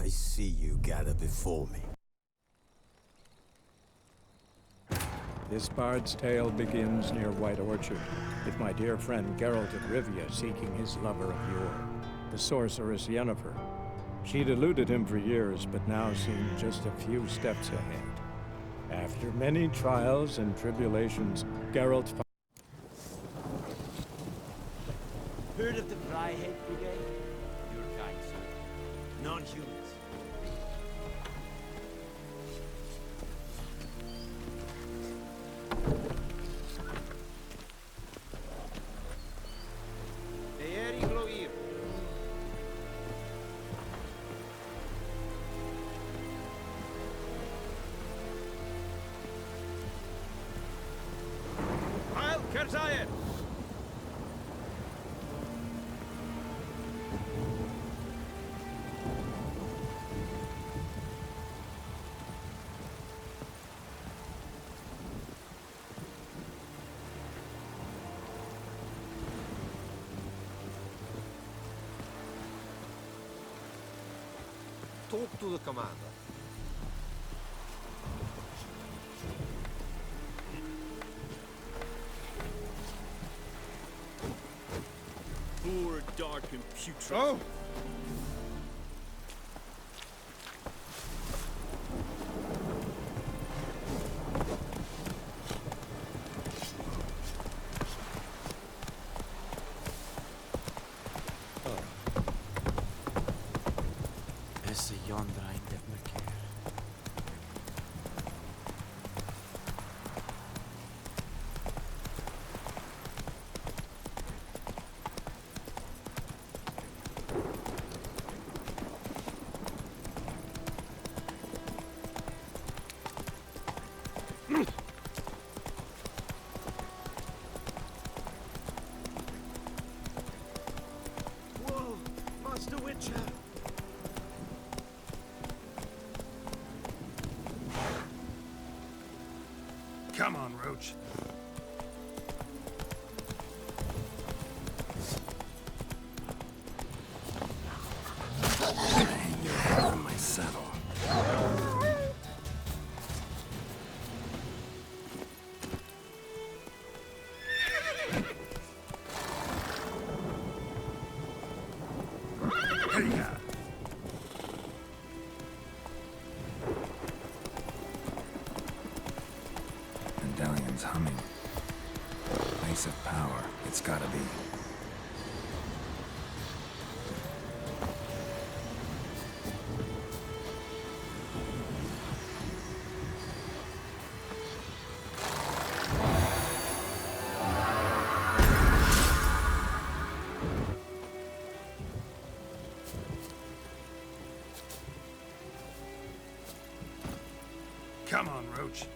I see you gather before me. This bard's tale begins near White Orchard, with my dear friend Geralt of Rivia seeking his lover of yore, the sorceress Yennefer. She'd eluded him for years, but now seemed just a few steps ahead. After many trials and tribulations, Geralt found... Heard of the Fryhead Brigade? Your kind, sir. Non-humans. Geralt! Talk to the commander. Poor, dark, and putrid. Oh! Esse yonder ainda me quer. Whoa! Master Witcher! Come on, Roach. Hang your head from my saddle. Hey-ya! Medallion's humming. Place of power, it's gotta be. Come on, Roach.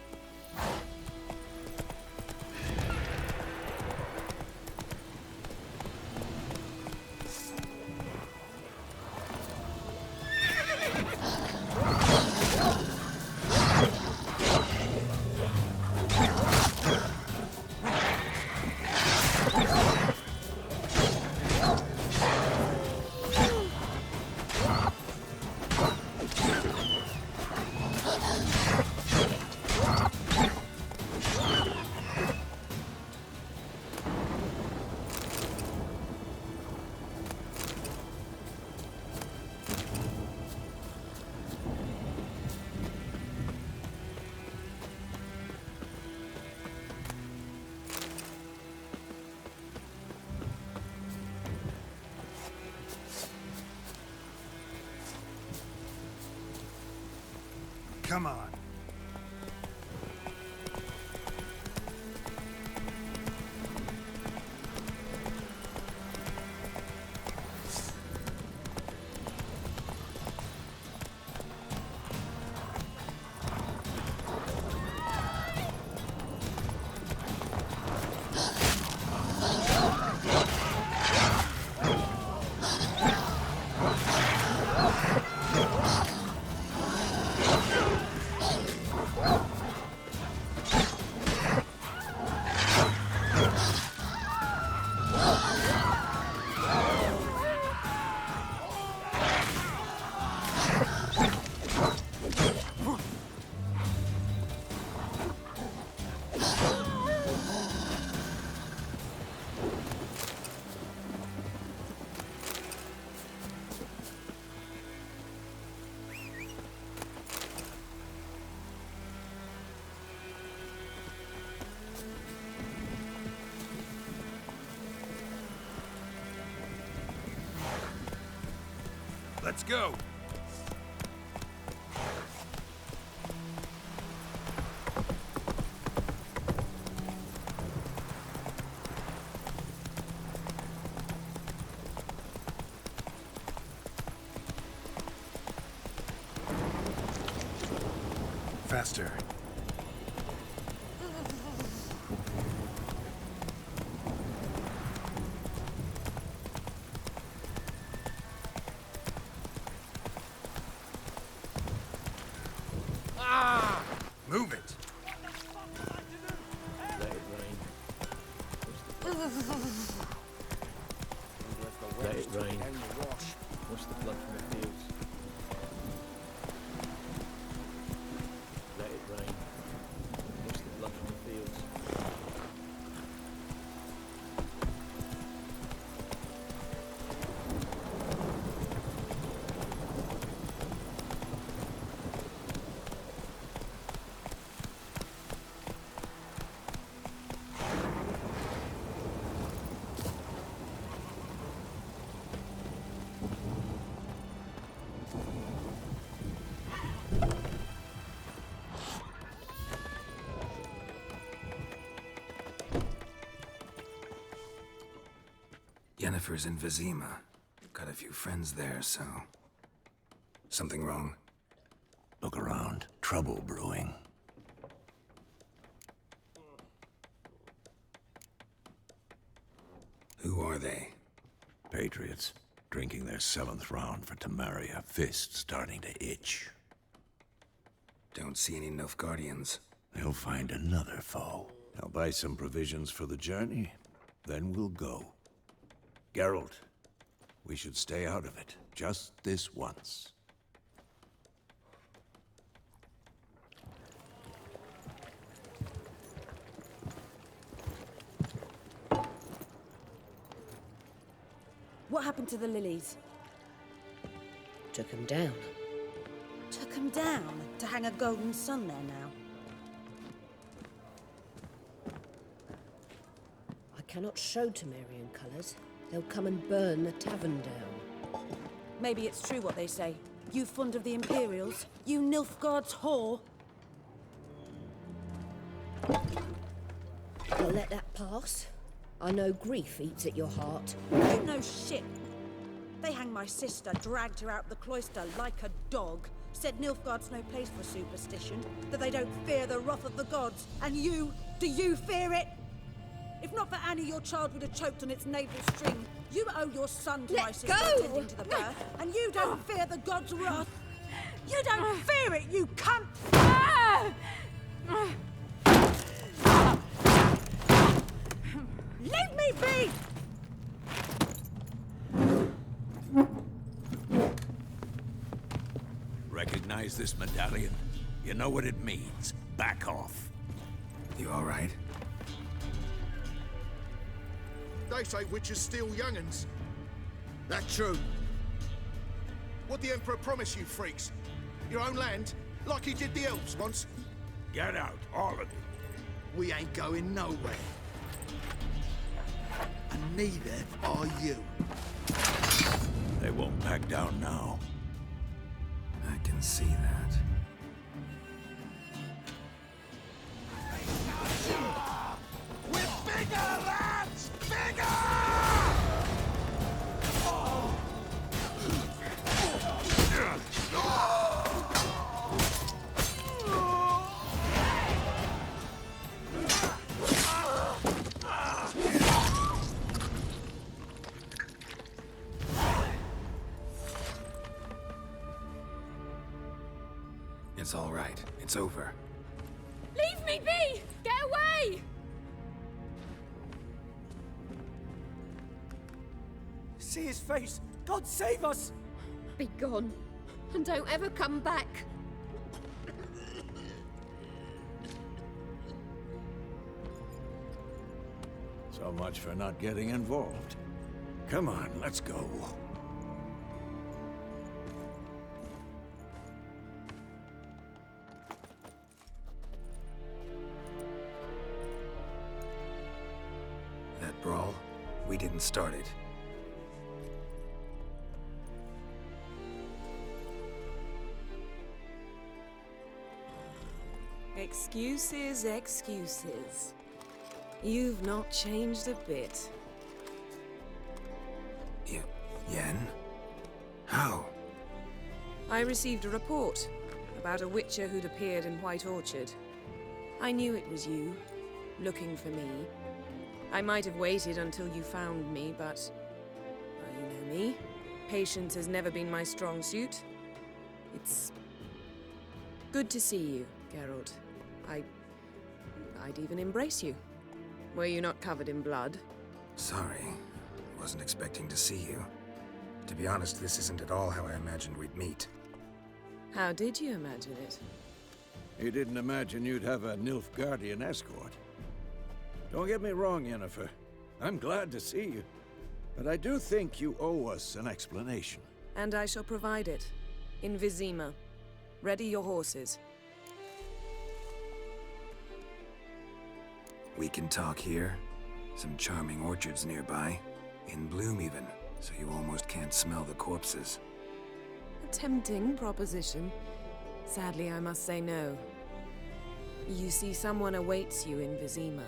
Come on. Let's go. Faster. Move it. Let it rain. Let it rain. Wash the blood from the fields. Let it rain. Wash the blood from the fields. Yennefer's in Vizima. Got a few friends there, so... Something wrong? Look around. Trouble brewing. Who are they? Patriots. Drinking their 7th round for Temeria. Fist starting to itch. Don't see any Nilfgaardians. They'll find another foe. I'll buy some provisions for the journey. Then we'll go. Geralt, we should stay out of it. Just this once. What happened to the lilies? Took him down. Took them down to hang a golden sun there now. I cannot show Temerian colours. They'll come and burn the tavern down. Maybe it's true what they say. You fond of the Imperials? You Nilfgaard's whore? I'll let that pass. I know grief eats at your heart. You know shit. They hanged my sister, dragged her out the cloister like a dog. Said Nilfgaard's no place for superstition, that they don't fear the wrath of the gods. And you, do you fear it? If not for Annie, your child would have choked on its navel string. You owe your son to my sister attending to the birth, and you don't fear the gods' wrath. You don't fear it, you cunt! Leave me be! Recognize this medallion? You know what it means. Back off. You all right? They say witches steal young'uns. That true. What the Emperor promise you, freaks? Your own land? Like he did the elves once? Get out, all of you. We ain't going nowhere. And neither are you. They won't back down now. I can see that. We're bigger, lads! Bigger! It's all right. It's over. Leave me be! Get away! See his face! God save us! Be gone, and don't ever come back. So much for not getting involved. Come on, let's go. That brawl, we didn't start it. Excuses, excuses. You've not changed a bit. Yen? How? I received a report about a witcher who'd appeared in White Orchard. I knew it was you, looking for me. I might have waited until you found me, but... well, you know me. Patience has never been my strong suit. It's... good to see you, Geralt. I'd even embrace you. Were you not covered in blood? Sorry. Wasn't expecting to see you. To be honest, this isn't at all how I imagined we'd meet. How did you imagine it? You didn't imagine you'd have a Nilfgaardian escort. Don't get me wrong, Yennefer. I'm glad to see you. But I do think you owe us an explanation. And I shall provide it. In Vizima. Ready your horses. We can talk here. Some charming orchards nearby. In bloom even, so you almost can't smell the corpses. A tempting proposition. Sadly, I must say no. You see, someone awaits you in Vizima.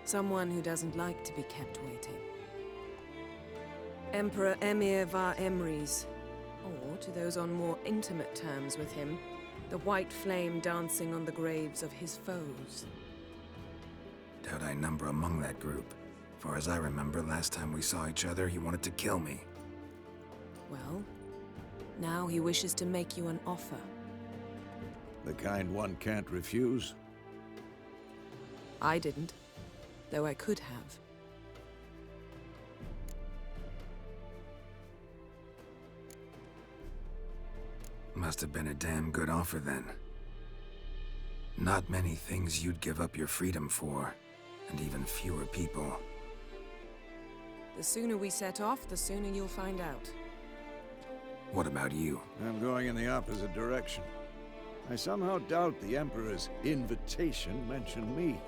Someone who doesn't like to be kept waiting. Emperor Emir var Emrys. Or, to those on more intimate terms with him, the white flame dancing on the graves of his foes. Doubt I number among that group. Far as I remember, last time we saw each other, he wanted to kill me. Well, now he wishes to make you an offer. The kind one can't refuse? I didn't, though I could have. Must have been a damn good offer then. Not many things you'd give up your freedom for, and even fewer people. The sooner we set off, the sooner you'll find out. What about you? I'm going in the opposite direction. I somehow doubt the Emperor's invitation mentioned me.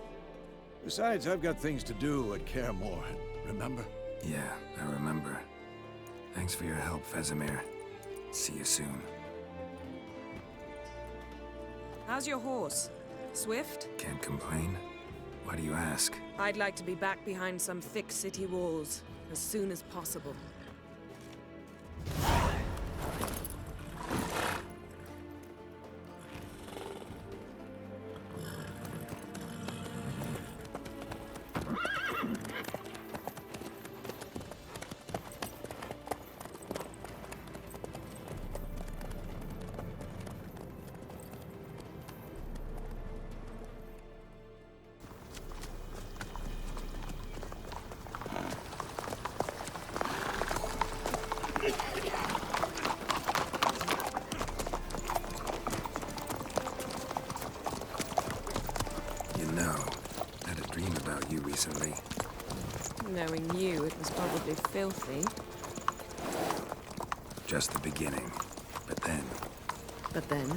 Besides, I've got things to do at Care more, remember? Yeah, I remember. Thanks for your help, Vesemir. See you soon. How's your horse? Swift? Can't complain. Why do you ask? I'd like to be back behind some thick city walls as soon as possible. Recently. Knowing you, it was probably filthy. Just the beginning. But then... But then?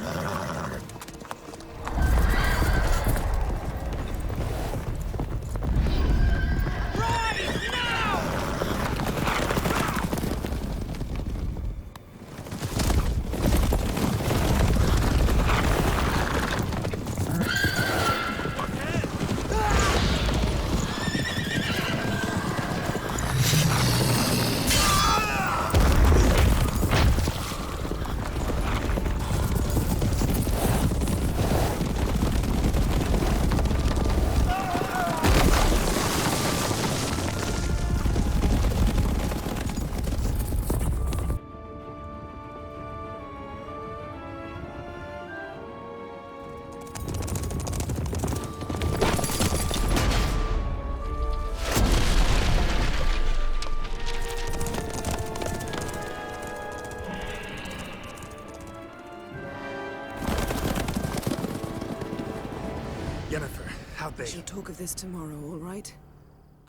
Yennefer, how'd they... We shall talk of this tomorrow, all right?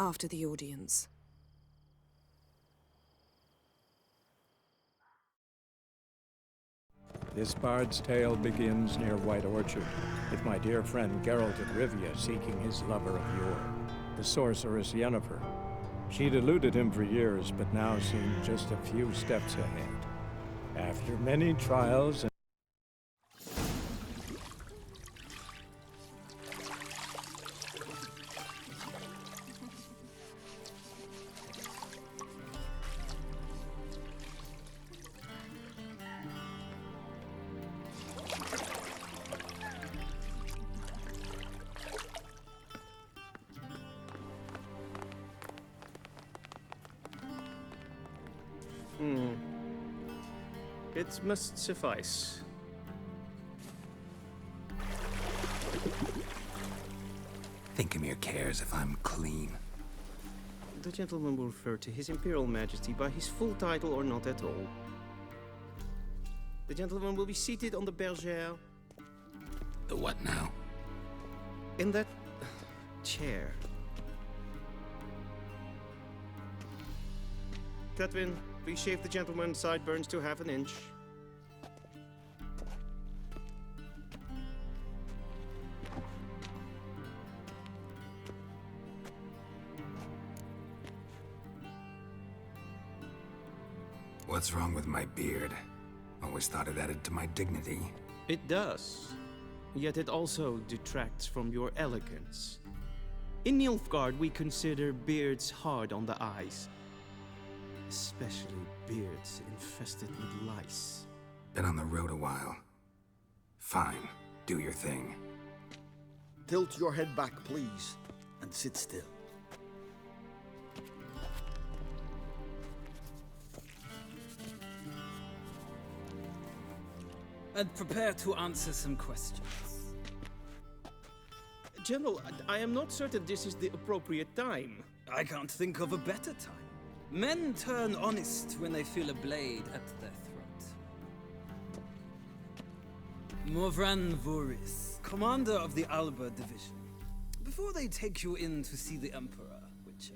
After the audience. This bard's tale begins near White Orchard, with my dear friend Geralt of Rivia seeking his lover of yore, the sorceress Yennefer. She'd eluded him for years, but now seemed just a few steps ahead. After many trials and It must suffice. Thinkemere cares if I'm clean. The gentleman will refer to His Imperial Majesty by his full title or not at all. The gentleman will be seated on the bergère. The what now? In that chair. Catwin, please shave the gentleman's sideburns to half an inch. What's wrong with my beard? Always thought it added to my dignity. It does. Yet it also detracts from your elegance. In Nilfgaard, we consider beards hard on the eyes. Especially beards infested with lice. Been on the road a while. Fine, do your thing. Tilt your head back, please, and sit still. And prepare to answer some questions. General, I am not certain this is the appropriate time. I can't think of a better time. Men turn honest when they feel a blade at their throat. Morvran Voris, commander of the Alba Division. Before they take you in to see the Emperor, Witcher,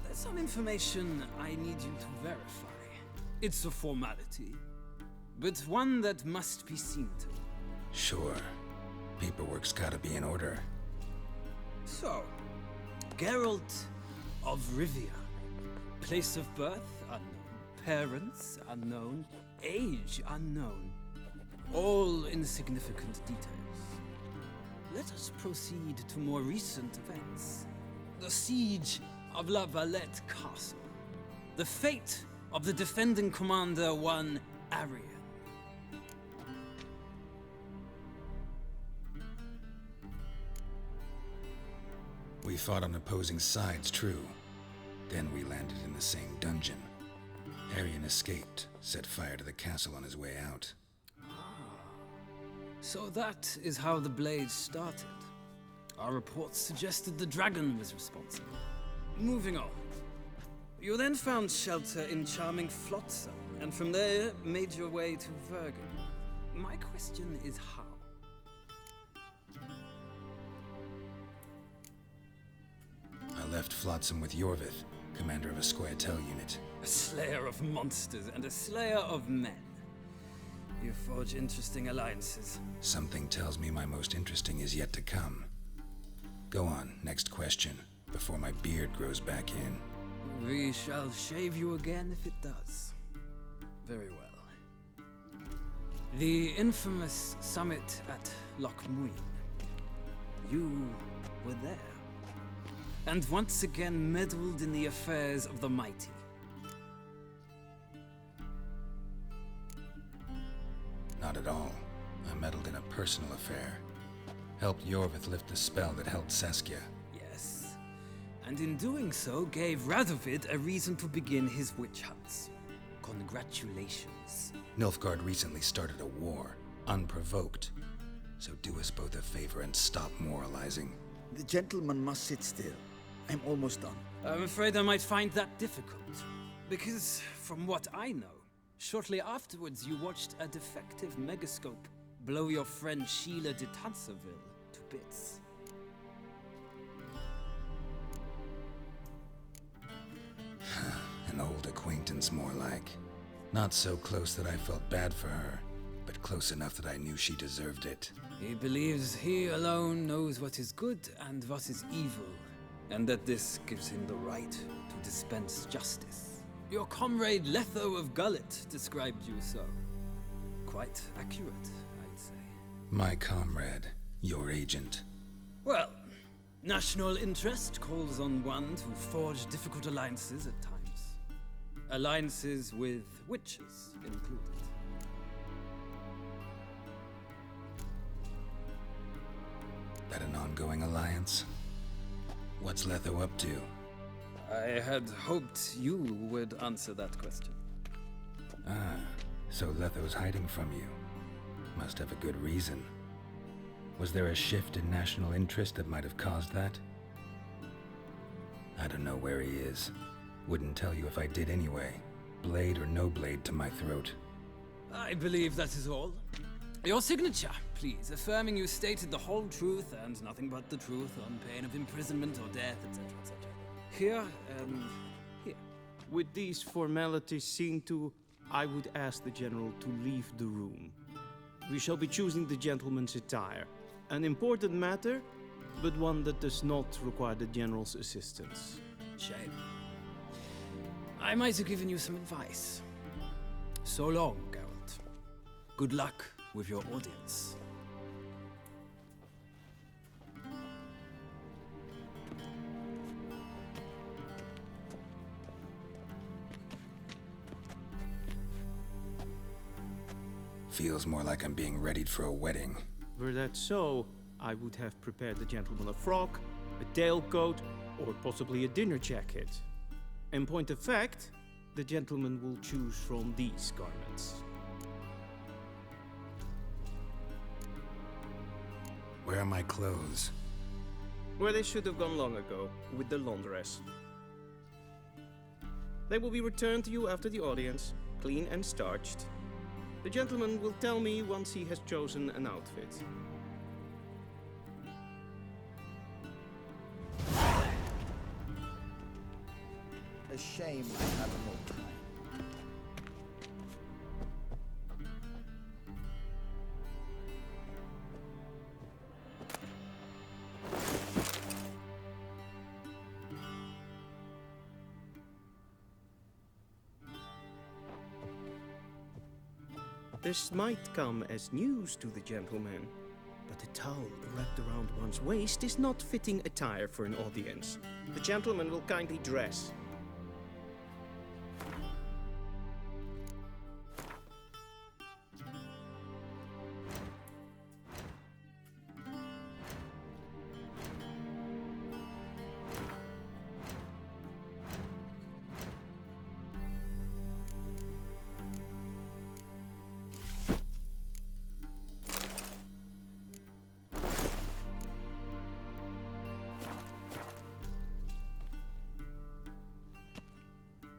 there's some information I need you to verify. It's a formality, but one that must be seen to. Sure. Paperwork's gotta be in order. So, Geralt of Rivia. Place of birth unknown. Parents unknown. Age unknown. All insignificant details. Let us proceed to more recent events. The siege of La Valette Castle. The fate of the defending commander, one Arian. We fought on opposing sides, true. Then we landed in the same dungeon. Arian escaped, set fire to the castle on his way out. So that is how the Blade started. Our reports suggested the dragon was responsible. Moving on. You then found shelter in charming Flotsam, and from there made your way to Vergen. My question is how? I left Flotsam with Yorvith, commander of a Squaretel unit. A slayer of monsters and a slayer of men. You forge interesting alliances. Something tells me my most interesting is yet to come. Go on, next question, before my beard grows back in. We shall shave you again if it does. Very well. The infamous summit at Loch Muin. You were there. And once again meddled in the affairs of the mighty. Not at all. I meddled in a personal affair. Helped Yorvith lift the spell that held Saskia. Yes. And in doing so, gave Radovid a reason to begin his witch hunts. Congratulations. Nilfgaard recently started a war, unprovoked. So do us both a favor and stop moralizing. The gentleman must sit still. I'm almost done. I'm afraid I might find that difficult. Because, from what I know, shortly afterwards you watched a defective megascope blow your friend Sheila de Tanserville to bits. An old acquaintance, more like. Not so close that I felt bad for her, but close enough that I knew she deserved it. He believes he alone knows what is good and what is evil, and that this gives him the right to dispense justice. Your comrade Letho of Gullet described you so. Quite accurate, I'd say. My comrade, your agent. Well, national interest calls on one to forge difficult alliances at times. Alliances with witches included. That an ongoing alliance? What's Letho up to? I had hoped you would answer that question. Ah, so Letho's hiding from you. Must have a good reason. Was there a shift in national interest that might have caused that? I don't know where he is. Wouldn't tell you if I did anyway. Blade or no blade to my throat. I believe that is all. Your signature, please, affirming you stated the whole truth and nothing but the truth on pain of imprisonment or death, etc., etc. Here, here. With these formalities seen to, I would ask the General to leave the room. We shall be choosing the gentleman's attire. An important matter, but one that does not require the General's assistance. Shame. I might have given you some advice. So long, Geralt. Good luck with your audience. Feels more like I'm being readied for a wedding. Were that so, I would have prepared the gentleman a frock, a tailcoat, or possibly a dinner jacket. In point of fact, the gentleman will choose from these garments. Where are my clothes? Where they should have gone long ago, with the laundress. They will be returned to you after the audience, clean and starched. The gentleman will tell me once he has chosen an outfit. A shame I haven't more time. This might come as news to the gentleman, but a towel wrapped around one's waist is not fitting attire for an audience. The gentleman will kindly dress.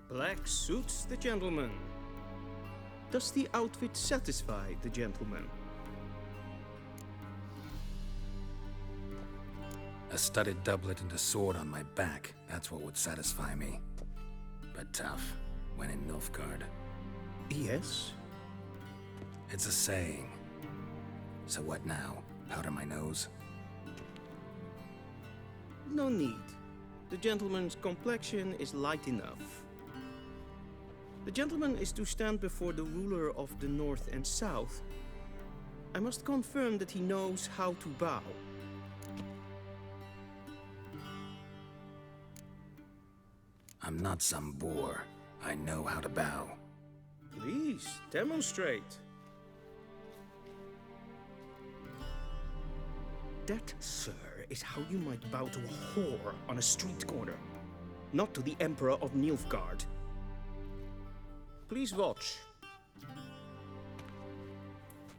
Black suits the gentleman. Does the outfit satisfy the gentleman? A studded doublet and a sword on my back, that's what would satisfy me. But tough, when in Nilfgaard. Yes? It's a saying. So what now? Powder my nose? No need. The gentleman's complexion is light enough. The gentleman is to stand before the ruler of the North and South. I must confirm that he knows how to bow. I'm not some boor. I know how to bow. Please, demonstrate. That, sir, is how you might bow to a whore on a street corner, not to the Emperor of Nilfgaard. Please watch.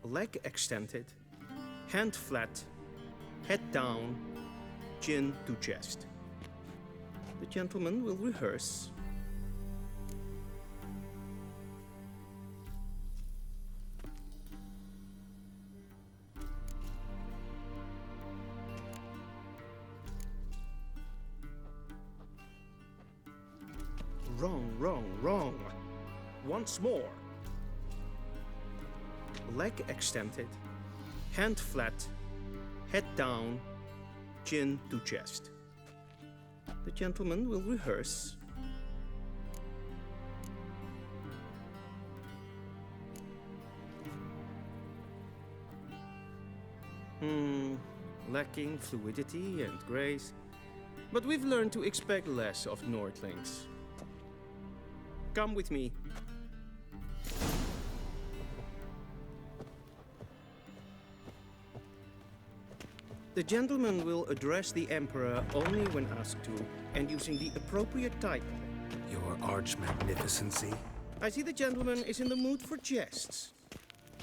Leg extended, hand flat, head down, chin to chest. The gentleman will rehearse. Wrong, wrong, wrong. Once more. Leg extended, hand flat, head down, chin to chest. The gentleman will rehearse. Lacking fluidity and grace. But we've learned to expect less of Nordlings. Come with me. The gentleman will address the Emperor only when asked to, and using the appropriate title. Your Arch Magnificency? I see the gentleman is in the mood for jests.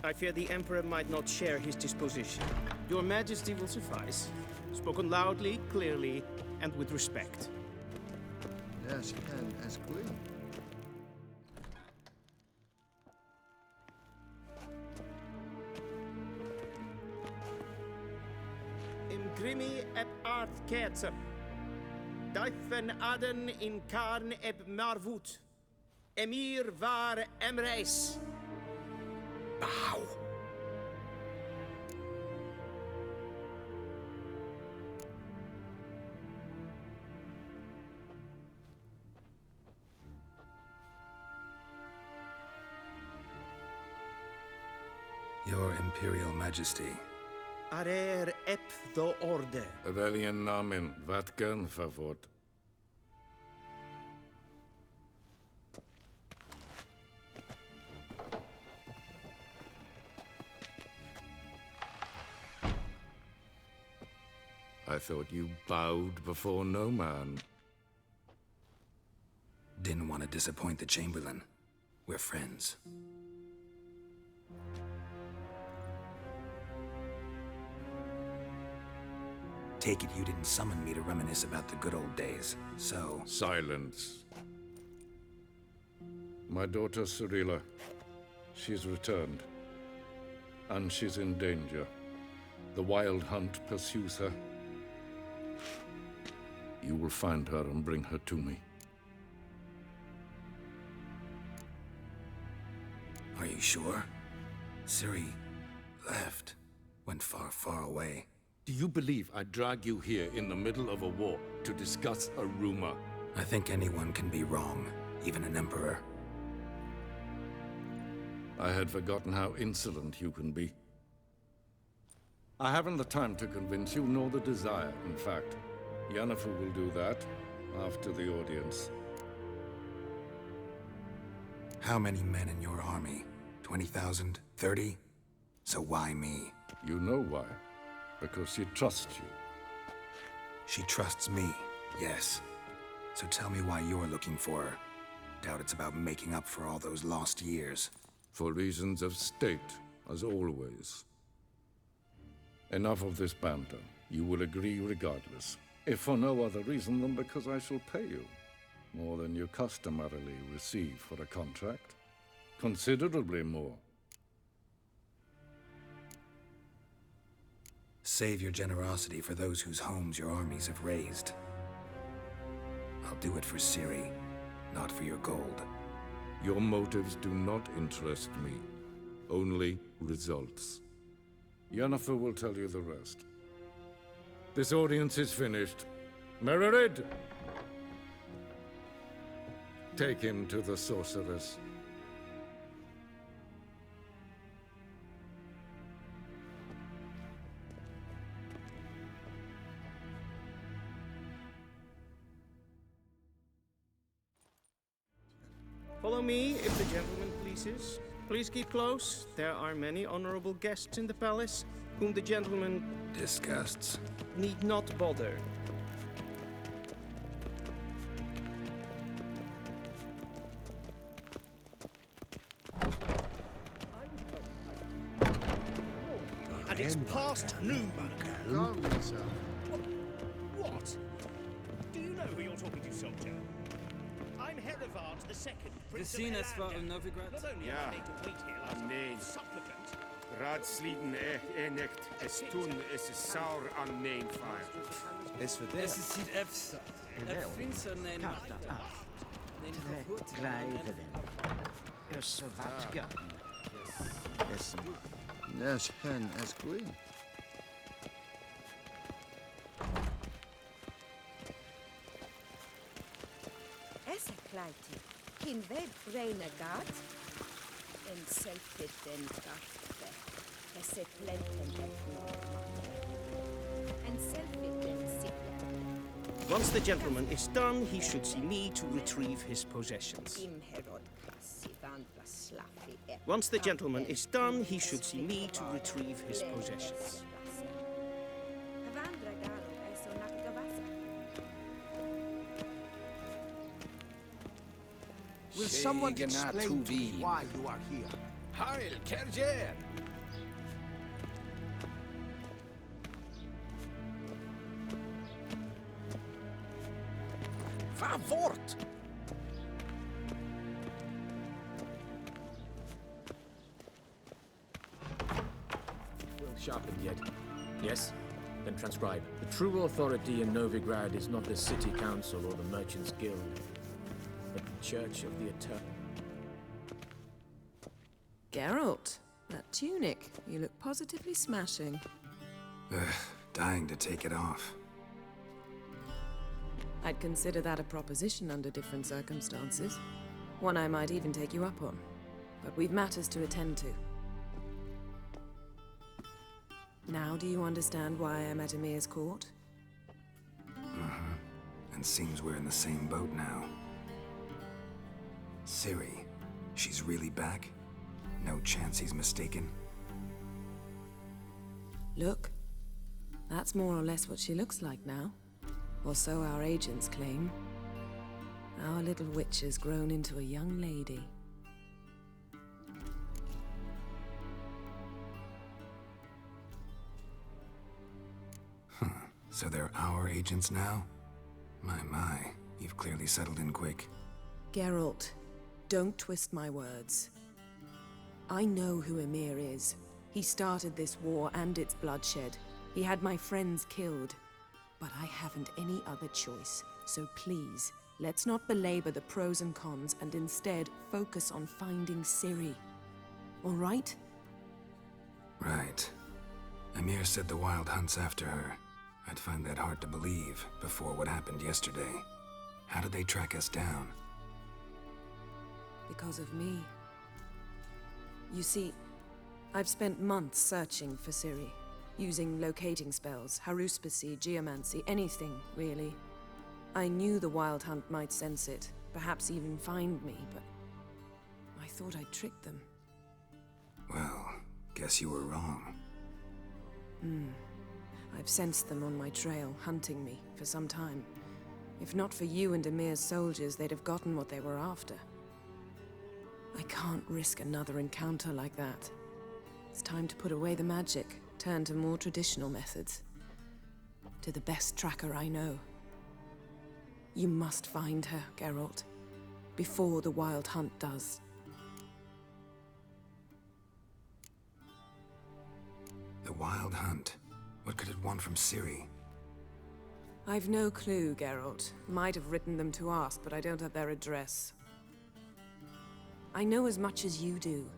I fear the Emperor might not share his disposition. Your Majesty will suffice. Spoken loudly, clearly, and with respect. Yes, and as queen. Imgrimi eb art ketzer. Daifen aden in karn eb marvut. Emir var emreis. Bow. Your Imperial Majesty. Arer ep the orde. Welchen Namen? Wat gern verwort? I thought you bowed before no man. Didn't want to disappoint the Chamberlain. We're friends. Take it you didn't summon me to reminisce about the good old days, so... Silence. My daughter Cirilla, she's returned. And she's in danger. The Wild Hunt pursues her. You will find her and bring her to me. Are you sure? Ciri left. Went far, far away. Do you believe I drag you here in the middle of a war to discuss a rumor? I think anyone can be wrong, even an emperor. I had forgotten how insolent you can be. I haven't the time to convince you, nor the desire, in fact. Yennefer will do that after the audience. How many men in your army? 20,000? 30? So why me? You know why. Because she trusts you. She trusts me, yes. So tell me why you're looking for her. Doubt it's about making up for all those lost years. For reasons of state, as always. Enough of this banter. You will agree regardless. If for no other reason than because I shall pay you. More than you customarily receive for a contract. Considerably more. Save your generosity for those whose homes your armies have razed. I'll do it for Ciri, not for your gold. Your motives do not interest me. Only results. Yennefer will tell you the rest. This audience is finished. Mererid! Take him to the sorceress. Follow me, if the gentleman pleases. Please keep close. There are many honorable guests in the palace, whom the gentleman disgusts. Need not bother. And it's past noon, Calm yourself. What? Do you know who you're talking to, soldier? I'm Herivard the Second, Prince of Seen us for Elander. Novigrad? Not only Ja, am I made to wait here like am nee. a supplicant. Raadsleden enicht, es toen is saur aan neen fire. Is voor Es ist het efsa. Het finster neem Karta af. Trek glijden. Dus wat gaan. Yes, hen as queen. Essa kleiti. Kin ved vreine gat. En selfit den gatte. Esse plenten and selfit den sitte. Once the gentleman is done, he should see me to retrieve his possessions. Once the gentleman is done, he should see me to retrieve his possessions. Will someone explain to me why you are here? Heil, Kerjer! Favort! Well sharpened yet. Yes? Then transcribe. The true authority in Novigrad is not the city council or the merchants' guild, but the Church of the Eternal. Geralt, that tunic. You look positively smashing. Ugh, dying to take it off. I'd consider that a proposition under different circumstances. One I might even take you up on. But we've matters to attend to. Now do you understand why I'm at Emir's court? Mm-hmm. And seems we're in the same boat now. Ciri, she's really back? No chance he's mistaken? Look, that's more or less what she looks like now. Or so our agents claim. Our little witch has grown into a young lady. So they're our agents now? My, you've clearly settled in quick. Geralt, don't twist my words. I know who Emir is. He started this war and its bloodshed. He had my friends killed. But I haven't any other choice. So please, let's not belabor the pros and cons and instead focus on finding Ciri. All right? Right. Emir said the Wild Hunt's after her. I'd find that hard to believe before what happened yesterday. How did they track us down? Because of me. You see, I've spent months searching for Ciri, using locating spells, haruspicy, geomancy, anything, really. I knew the Wild Hunt might sense it, perhaps even find me, but I thought I'd tricked them. Well, guess you were wrong. I've sensed them on my trail, hunting me, for some time. If not for you and Emir's soldiers, they'd have gotten what they were after. I can't risk another encounter like that. It's time to put away the magic, turn to more traditional methods. To the best tracker I know. You must find her, Geralt, before the Wild Hunt does. The Wild Hunt? What could it want from Ciri? I've no clue, Geralt. Might have written them to ask, but I don't have their address. I know as much as you do.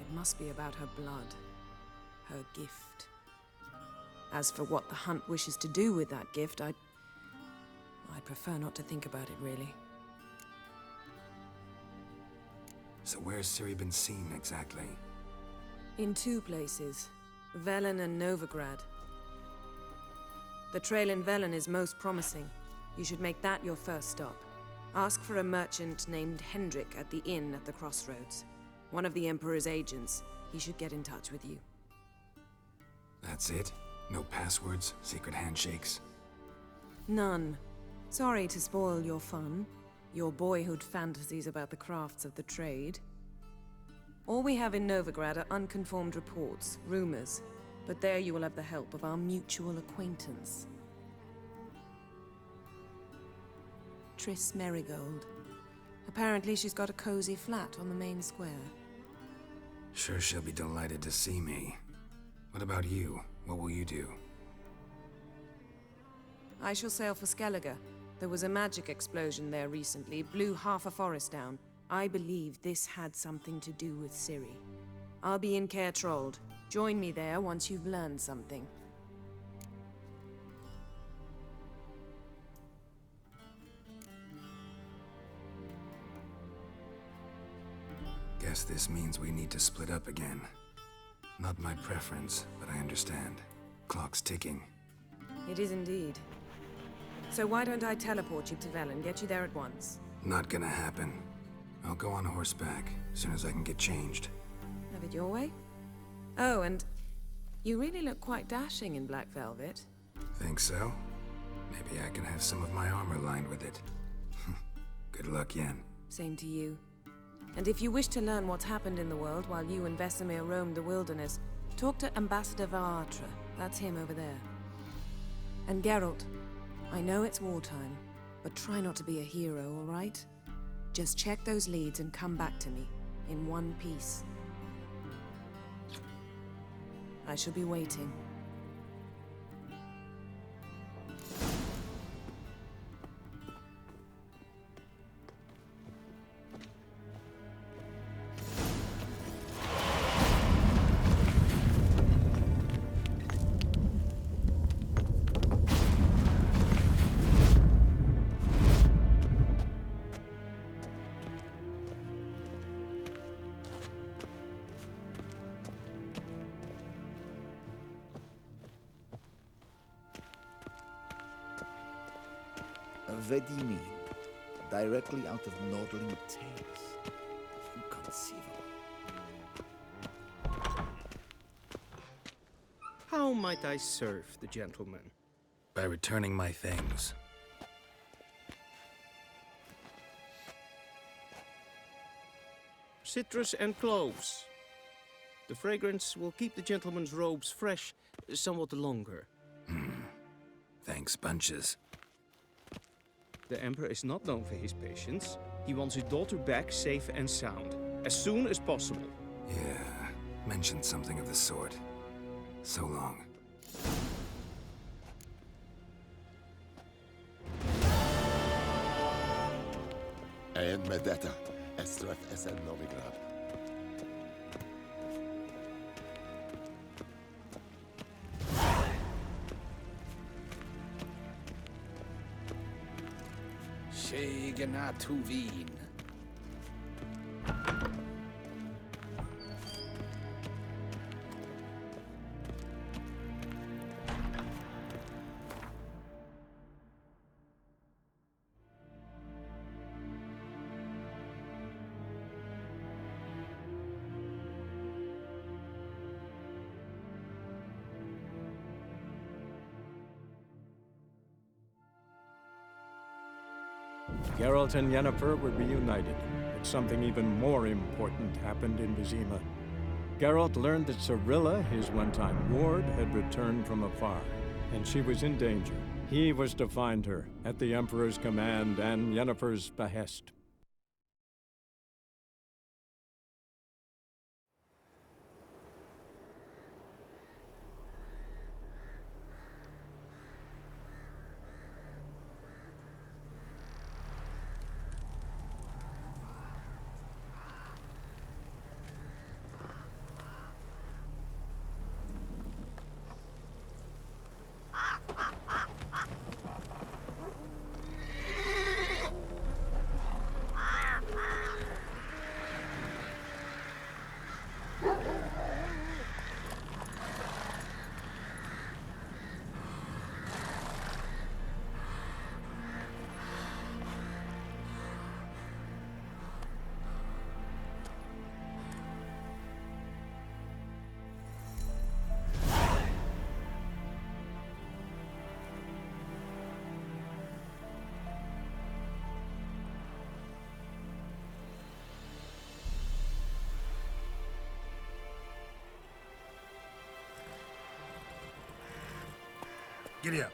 It must be about her blood. Her gift. As for what the Hunt wishes to do with that gift, I'd prefer not to think about it, really. So where's Ciri been seen, exactly? In two places. Velen and Novigrad. The trail in Velen is most promising. You should make that your first stop. Ask for a merchant named Hendrik at the inn at the crossroads. One of the Emperor's agents. He should get in touch with you. That's it? No passwords, secret handshakes? None. Sorry to spoil your fun. Your boyhood fantasies about the crafts of the trade. All we have in Novigrad are unconformed reports, rumors. But there you will have the help of our mutual acquaintance. Triss Merigold. Apparently she's got a cozy flat on the main square. Sure she'll be delighted to see me. What about you? What will you do? I shall sail for Skellige. There was a magic explosion there recently, blew half a forest down. I believe this had something to do with Ciri. I'll be in Caer Trold. Join me there once you've learned something. Guess this means we need to split up again. Not my preference, but I understand. Clock's ticking. It is indeed. So why don't I teleport you to Velen, get you there at once? Not gonna happen. I'll go on horseback, as soon as I can get changed. Have it your way? Oh, and you really look quite dashing in black velvet. Think so? Maybe I can have some of my armor lined with it. Good luck, Yen. Same to you. And if you wish to learn what's happened in the world while you and Vesemir roamed the wilderness, talk to Ambassador Varatra. That's him over there. And Geralt, I know it's wartime, but try not to be a hero, all right? Just check those leads and come back to me, in one piece. I shall be waiting. What do you mean? Directly out of Nordling tales. Inconceivable. How might I serve the gentleman? By returning my things. Citrus and cloves. The fragrance will keep the gentleman's robes fresh somewhat longer. Thanks, bunches. The Emperor is not known for his patience. He wants his daughter back safe and sound, as soon as possible. Yeah, mentioned something of the sort. So long. And Medetta, Estref Esen Novigrad. Genatu Wien. Geralt and Yennefer were reunited, but something even more important happened in Vizima. Geralt learned that Cirilla, his one-time ward, had returned from afar, and she was in danger. He was to find her, at the Emperor's command and Yennefer's behest. Giddy up.